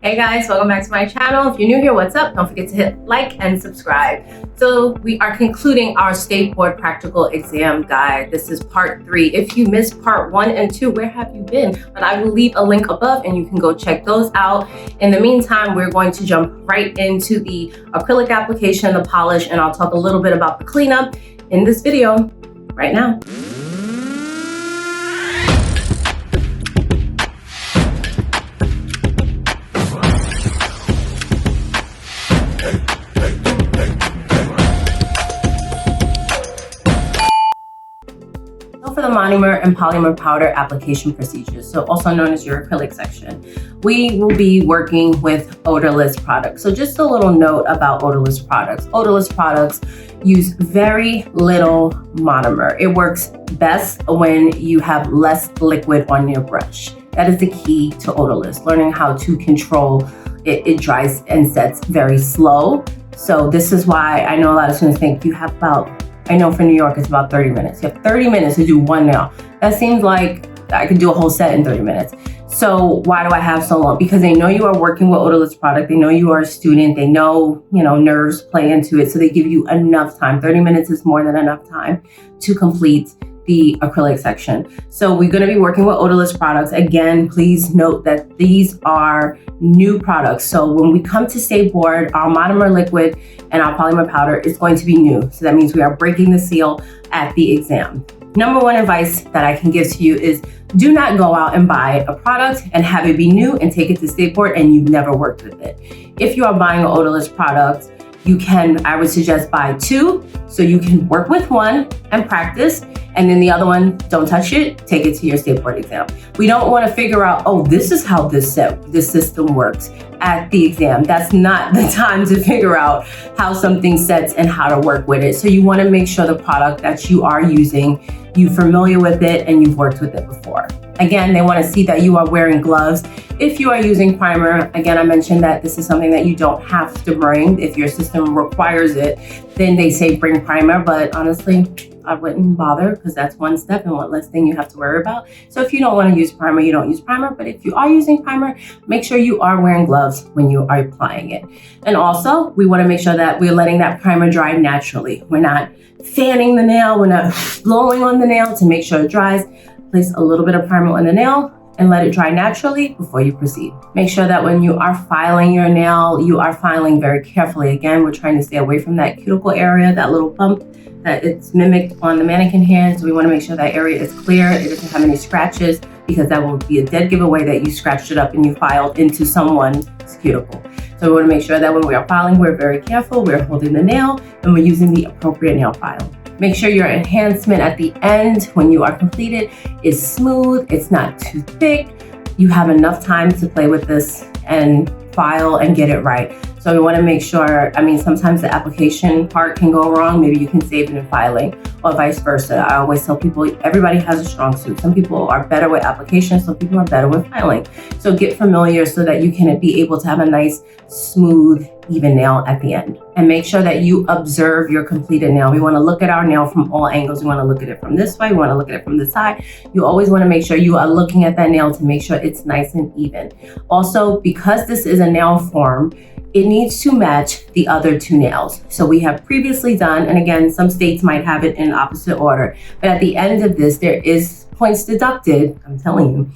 Hey guys, welcome back to my channel. If you're new here, what's up? Don't forget to hit like and subscribe. So we are concluding our State Board Practical Exam Guide. This is part 3. If you missed part 1 and 2, where have you been? But I will leave a link above and you can go check those out. In the meantime, we're going to jump right into the acrylic application, the polish, and I'll talk a little bit about the cleanup in this video right now. For the monomer and polymer powder application procedures, so also known as your acrylic section, we will be working with odorless products. So just a little note about odorless products. Odorless products use very little monomer. It works best when you have less liquid on your brush. That is the key to odorless, learning how to control it. It dries and sets very slow. So this is why I know a lot of students think you have I know for New York, it's about 30 minutes. You have 30 minutes to do one nail. That seems like I could do a whole set in 30 minutes. So why do I have so long? Because they know you are working with odorless product. They know you are a student. They know, nerves play into it. So they give you enough time. 30 minutes is more than enough time to complete the acrylic section. So we're going to be working with odorless products. Again, please note that these are new products. So when we come to State Board, our monomer liquid and our polymer powder is going to be new. So that means we are breaking the seal at the exam. Number one advice that I can give to you is do not go out and buy a product and have it be new and take it to State Board and you've never worked with it. If you are buying an odorless product, I would suggest buy 2 so you can work with one and practice, and then the other one, don't touch it, take it to your State Board exam. We don't want to figure out, oh, this is how this system works at the exam. That's not the time to figure out how something sets and how to work with it. So you want to make sure the product that you are using, you're familiar with it and you've worked with it before. Again, they want to see that you are wearing gloves. If you are using primer, again, I mentioned that this is something that you don't have to bring. If your system requires it, then they say bring primer, but honestly, I wouldn't bother because that's one step and one less thing you have to worry about. So if you don't want to use primer, you don't use primer. But if you are using primer, make sure you are wearing gloves when you are applying it. And also, we want to make sure that we're letting that primer dry naturally. We're not fanning the nail. We're not blowing on the nail to make sure it dries. Place a little bit of primer on the nail and let it dry naturally before you proceed. Make sure that when you are filing your nail, you are filing very carefully. Again, we're trying to stay away from that cuticle area, that little bump that it's mimicked on the mannequin hand. So we want to make sure that area is clear. It doesn't have any scratches because that will be a dead giveaway that you scratched it up and you filed into someone's cuticle. So we want to make sure that when we are filing, we're very careful. We're holding the nail and we're using the appropriate nail file. Make sure your enhancement at the end, when you are completed, is smooth. It's not too thick. You have enough time to play with this and file and get it right. So we want to make sure, sometimes the application part can go wrong. Maybe you can save it in filing or vice versa. I always tell people, everybody has a strong suit. Some people are better with application, some people are better with filing. So get familiar so that you can be able to have a nice, smooth, even nail at the end. And make sure that you observe your completed nail. We want to look at our nail from all angles. We want to look at it from this way. We want to look at it from the side. You always want to make sure you are looking at that nail to make sure it's nice and even. Also, because this is a nail form, it needs to match the other 2 nails. So we have previously done, and again, some states might have it in opposite order, but at the end of this, there is points deducted, I'm telling you,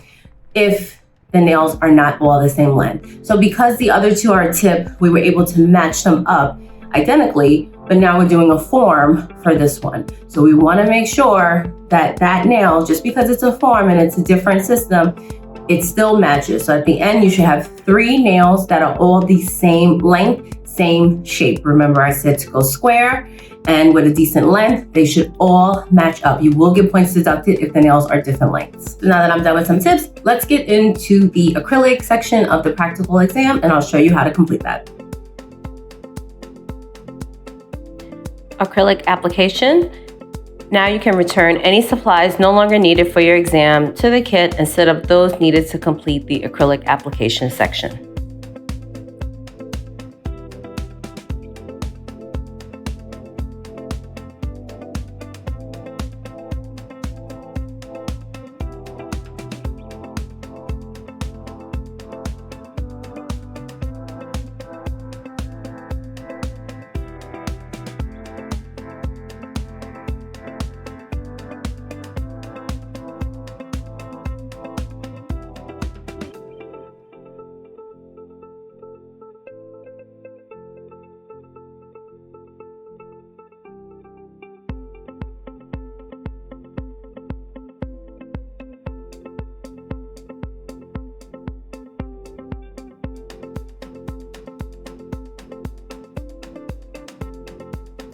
if the nails are not all the same length. So because the other 2 are a tip, we were able to match them up identically, but now we're doing a form for this one. So we want to make sure that that nail, just because it's a form and it's a different system, it still matches. So at the end, you should have 3 nails that are all the same length, same shape. Remember, I said to go square and with a decent length, they should all match up. You will get points deducted if the nails are different lengths. So now that I'm done with some tips, let's get into the acrylic section of the practical exam and I'll show you how to complete that. Acrylic application. Now you can return any supplies no longer needed for your exam to the kit and set up those needed to complete the acrylic application section.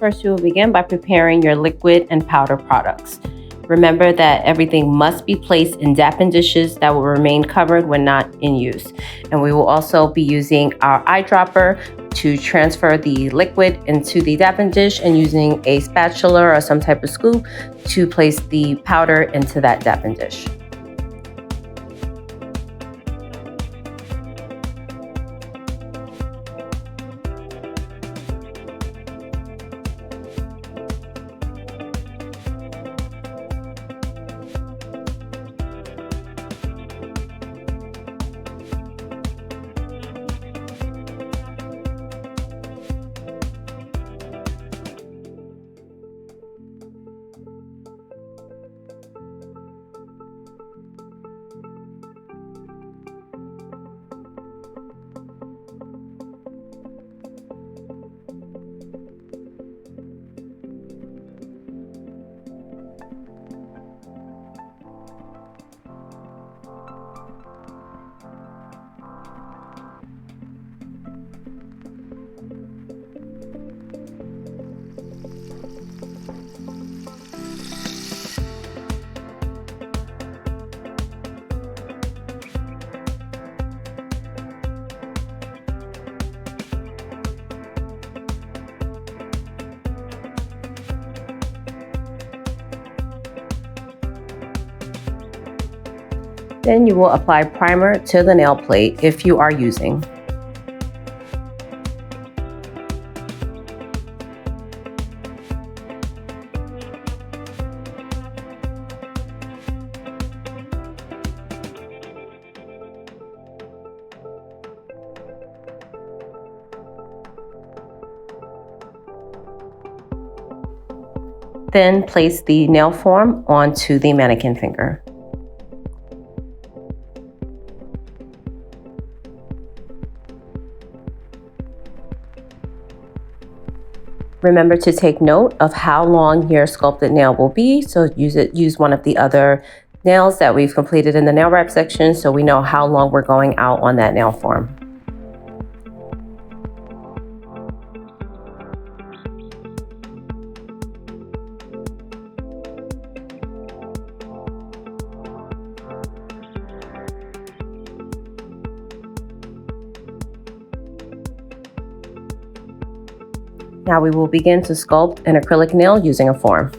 First, you will begin by preparing your liquid and powder products. Remember that everything must be placed in dampened dishes that will remain covered when not in use. And we will also be using our eyedropper to transfer the liquid into the dampened dish and using a spatula or some type of scoop to place the powder into that dampened dish. Then you will apply primer to the nail plate if you are using. Then place the nail form onto the mannequin finger. Remember to take note of how long your sculpted nail will be. So use one of the other nails that we've completed in the nail wrap section so we know how long we're going out on that nail form. Now we will begin to sculpt an acrylic nail using a form.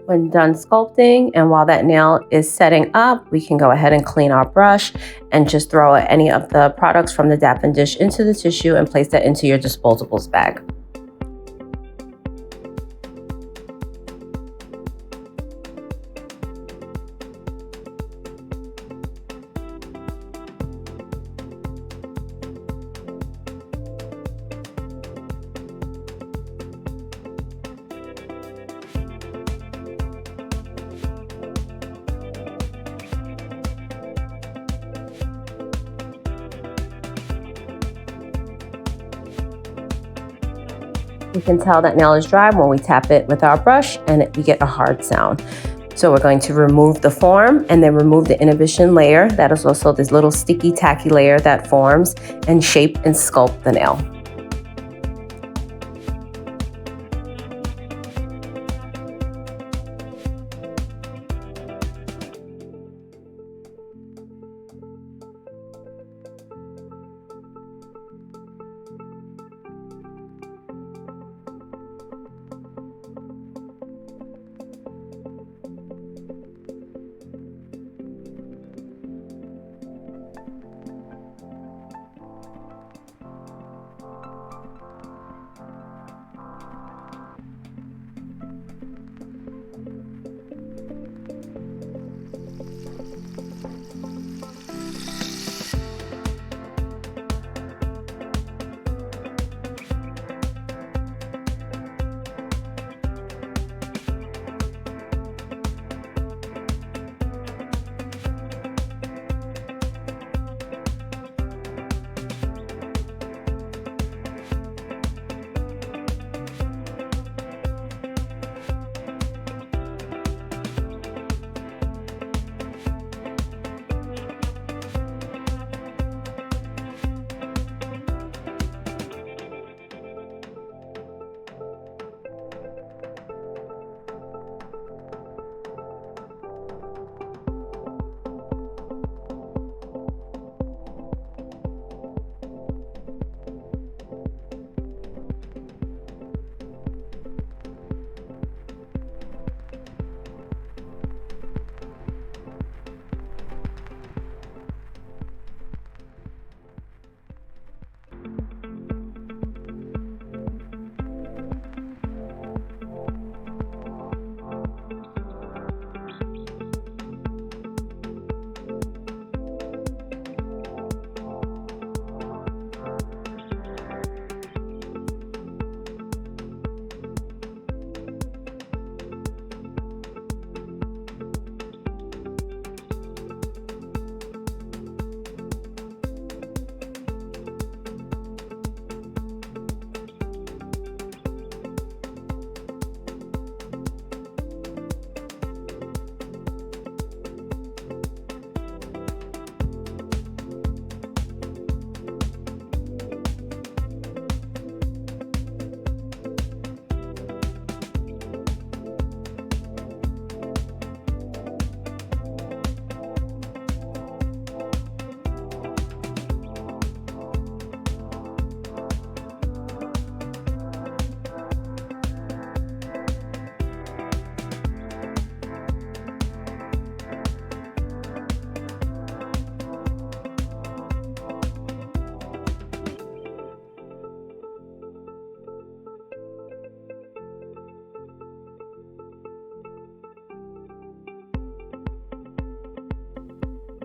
When done sculpting and while that nail is setting up, we can go ahead and clean our brush and just throw any of the products from the dappen dish into the tissue and place that into your disposables bag. We can tell that nail is dry when we tap it with our brush and we get a hard sound. So we're going to remove the form and then remove the inhibition layer. That is also this little sticky, tacky layer that forms, and shape and sculpt the nail.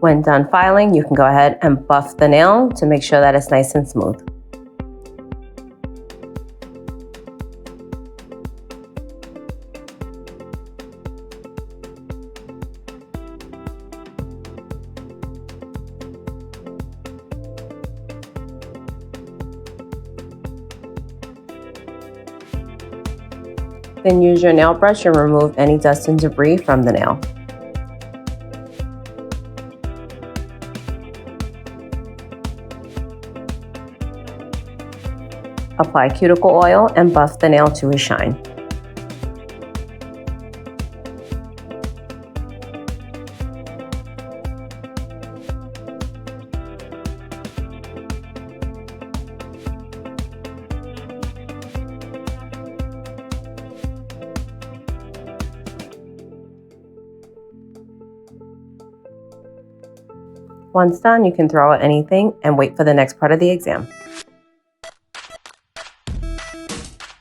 When done filing, you can go ahead and buff the nail to make sure that it's nice and smooth. Then use your nail brush and remove any dust and debris from the nail. Apply cuticle oil and buff the nail to a shine. Once done, you can throw out anything and wait for the next part of the exam.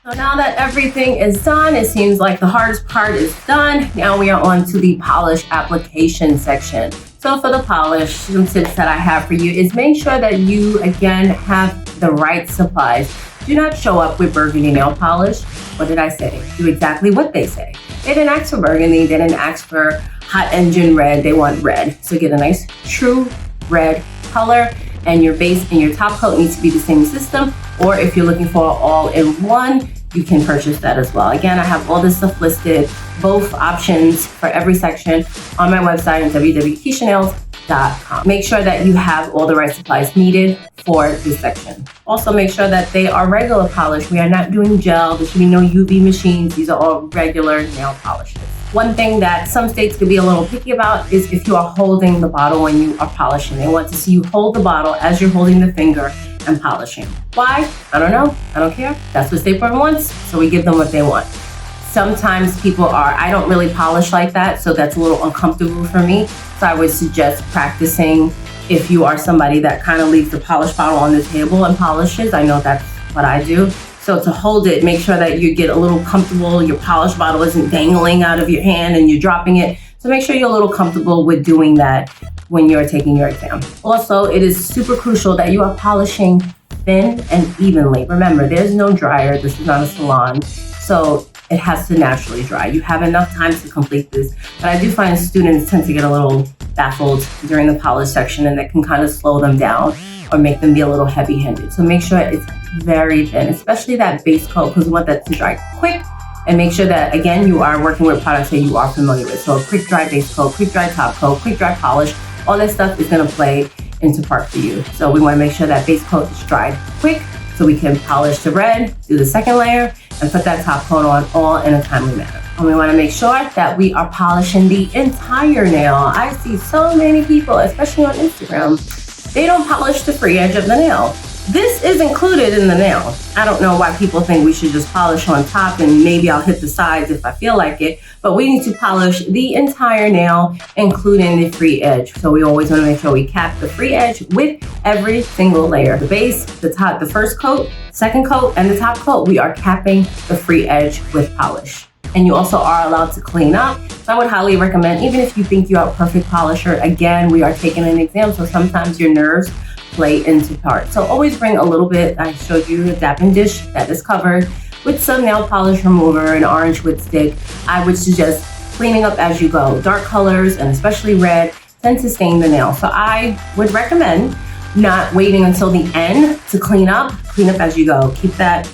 So now that everything is done, it seems like the hardest part is done. Now we are on to the polish application section. So for the polish, some tips that I have for you is make sure that you, again, have the right supplies. Do not show up with burgundy nail polish. What did I say? Do exactly what they say. They didn't ask for burgundy. They didn't ask for hot engine red. They want red. So get a nice true red color, and your base and your top coat needs to be the same system. Or if you're looking for all-in-one, you can purchase that as well. Again, I have all this stuff listed, both options for every section on my website at www.keishanails.com. Make sure that you have all the right supplies needed for this section. Also make sure that they are regular polish. We are not doing gel. There should be no UV machines. These are all regular nail polishes. One thing that some states could be a little picky about is if you are holding the bottle when you are polishing. They want to see you hold the bottle as you're holding the finger and polishing. Why? I don't know. I don't care. That's what State Board wants, so we give them what they want. Sometimes people I don't really polish like that, so that's a little uncomfortable for me. So I would suggest practicing if you are somebody that kind of leaves the polish bottle on the table and polishes. I know that's what I do. So to hold it, make sure that you get a little comfortable. Your polish bottle isn't dangling out of your hand and you're dropping it. So make sure you're a little comfortable with doing that when you're taking your exam. Also, it is super crucial that you are polishing thin and evenly. Remember, there's no dryer. This is not a salon. So it has to naturally dry. You have enough time to complete this. But I do find students tend to get a little baffled during the polish section, and that can kind of slow them down or make them be a little heavy-handed. So make sure it's very thin, especially that base coat, because we want that to dry quick. And make sure that, again, you are working with products that you are familiar with. So a quick dry base coat, quick dry top coat, quick dry polish, all that stuff is gonna play into part for you. So we wanna make sure that base coat is dried quick so we can polish the red, do the second layer, and put that top coat on all in a timely manner. And we wanna make sure that we are polishing the entire nail. I see so many people, especially on Instagram, they don't polish the free edge of the nail. This is included in the nail. I don't know why people think we should just polish on top and maybe I'll hit the sides if I feel like it, but we need to polish the entire nail, including the free edge. So we always want to make sure we cap the free edge with every single layer. The base, the top, the first coat, second coat, and the top coat, we are capping the free edge with polish. And you also are allowed to clean up. So I would highly recommend, even if you think you are a perfect polisher, again, we are taking an exam, so sometimes your nerves play into part. So always bring a little bit. I showed you a dapping dish that is covered with some nail polish remover and orange wood stick. I would suggest cleaning up as you go. Dark colors, and especially red, tend to stain the nail. So I would recommend not waiting until the end to clean up as you go. Keep that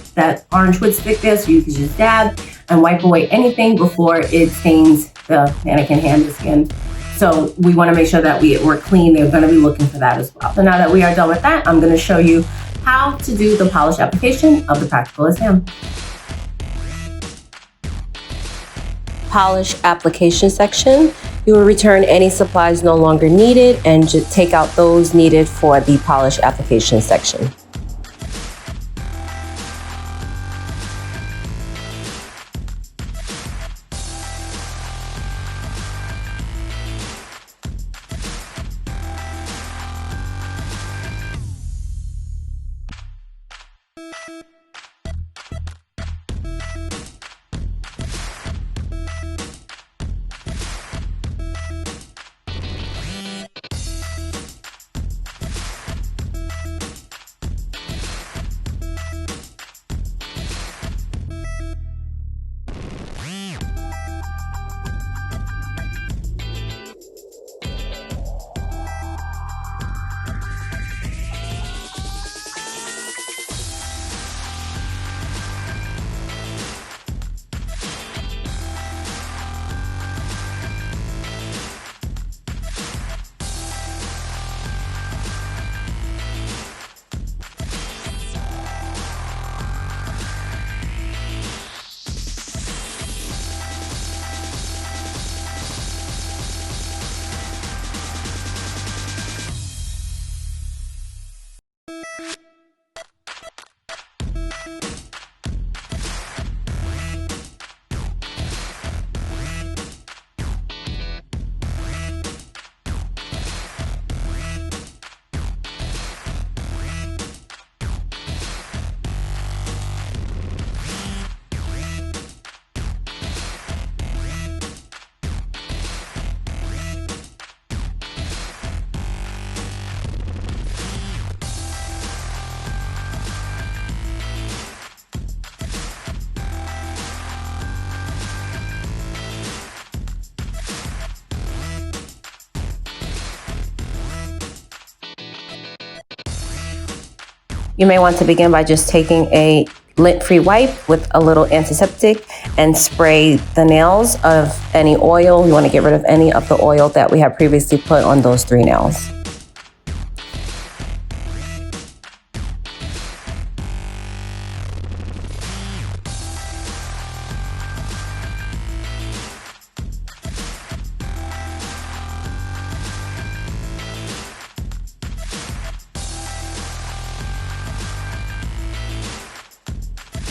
orange wood stick there so you can just dab and wipe away anything before it stains the mannequin hand, the skin. So we want to make sure that we're clean. They're going to be looking for that as well. So now that we are done with that, I'm going to show you how to do the polish application of the practical exam. Polish application section. You will return any supplies no longer needed and just take out those needed for the polish application section. You may want to begin by just taking a lint-free wipe with a little antiseptic and spray the nails of any oil. You want to get rid of any of the oil that we have previously put on those 3 nails.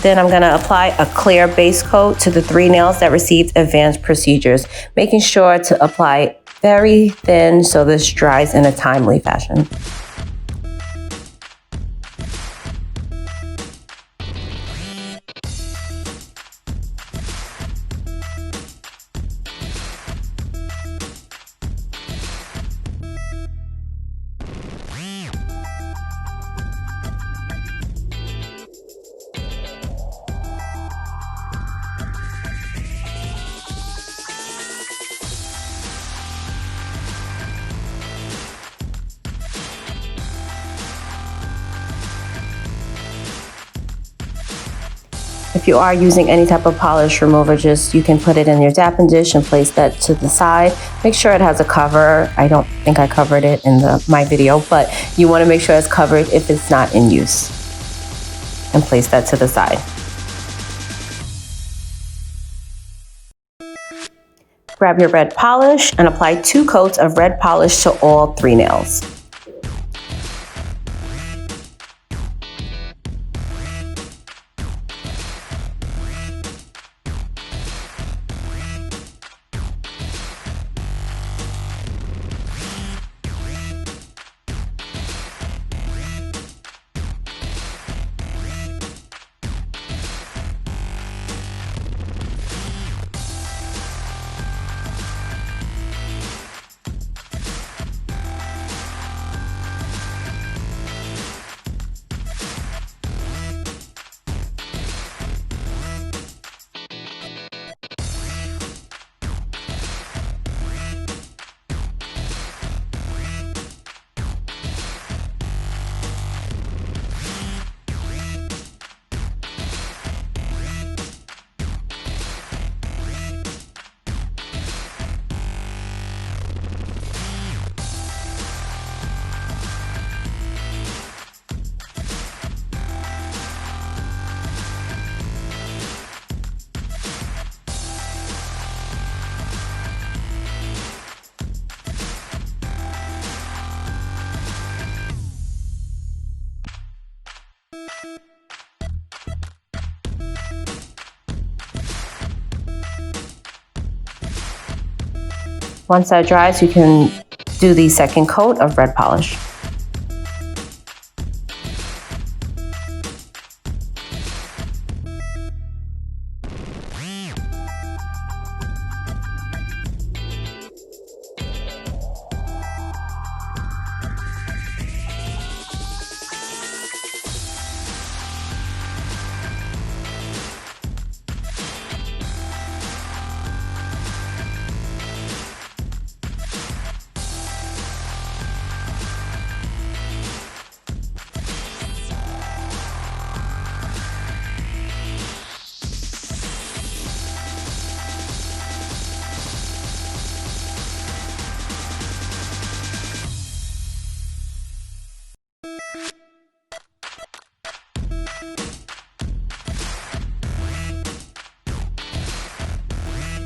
Then I'm going to apply a clear base coat to the 3 nails that received advanced procedures, making sure to apply very thin so this dries in a timely fashion. If you are using any type of polish remover, you can put it in your dapping dish and place that to the side. Make sure it has a cover. I don't think I covered it in my video, but you want to make sure it's covered if it's not in use. And place that to the side. Grab your red polish and apply 2 coats of red polish to all 3 nails. Once that dries, you can do the second coat of red polish.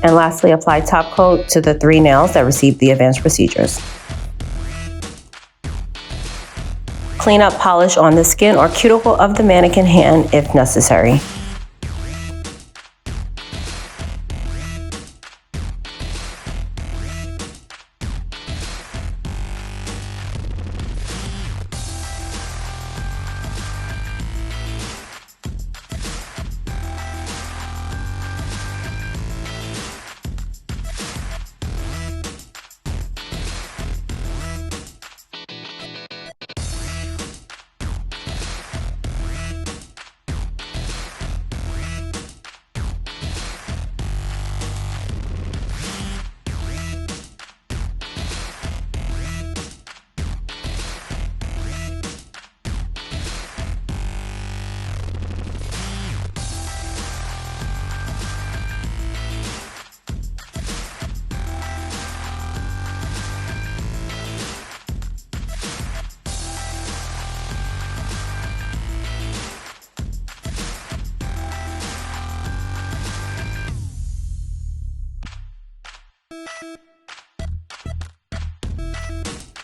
And lastly, apply top coat to the 3 nails that received the advanced procedures. Clean up polish on the skin or cuticle of the mannequin hand if necessary.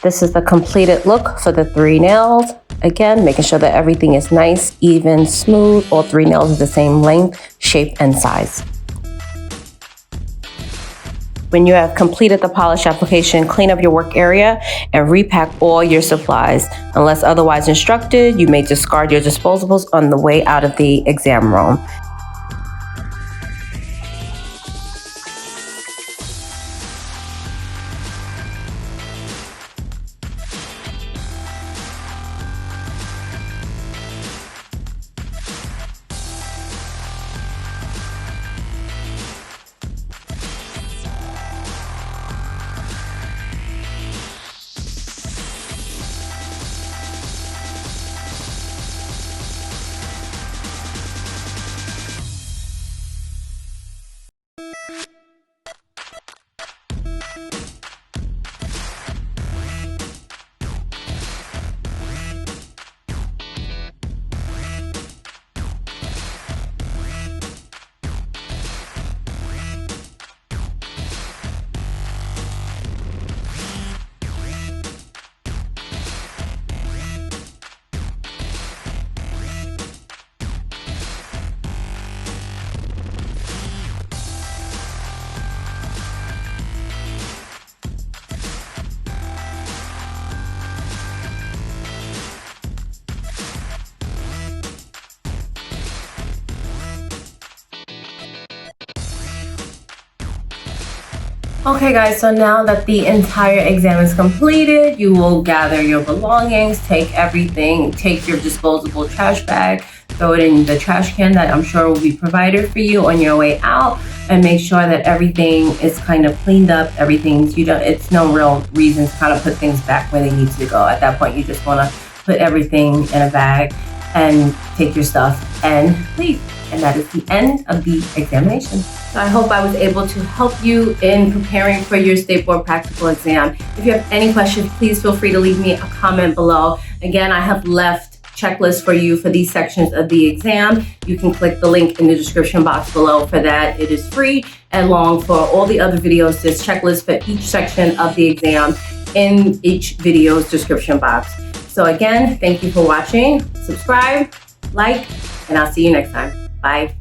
This is the completed look for the 3 nails. Again, making sure that everything is nice, even, smooth. All 3 nails are the same length, shape, and size. When you have completed the polish application, clean up your work area and repack all your supplies. Unless otherwise instructed, you may discard your disposables on the way out of the exam room. Okay guys, so now that the entire exam is completed, you will gather your belongings, take everything, take your disposable trash bag, throw it in the trash can that I'm sure will be provided for you on your way out, and make sure that everything is kind of cleaned up. It's no real reason to kind of put things back where they need to go. At that point, you just want to put everything in a bag and take your stuff and leave. And that is the end of the examination. So I hope I was able to help you in preparing for your State Board Practical Exam. If you have any questions, please feel free to leave me a comment below. Again, I have left checklists for you for these sections of the exam. You can click the link in the description box below for that. It is free, along for all the other videos. There's checklists for each section of the exam in each video's description box. So again, thank you for watching. Subscribe, like, and I'll see you next time. Bye.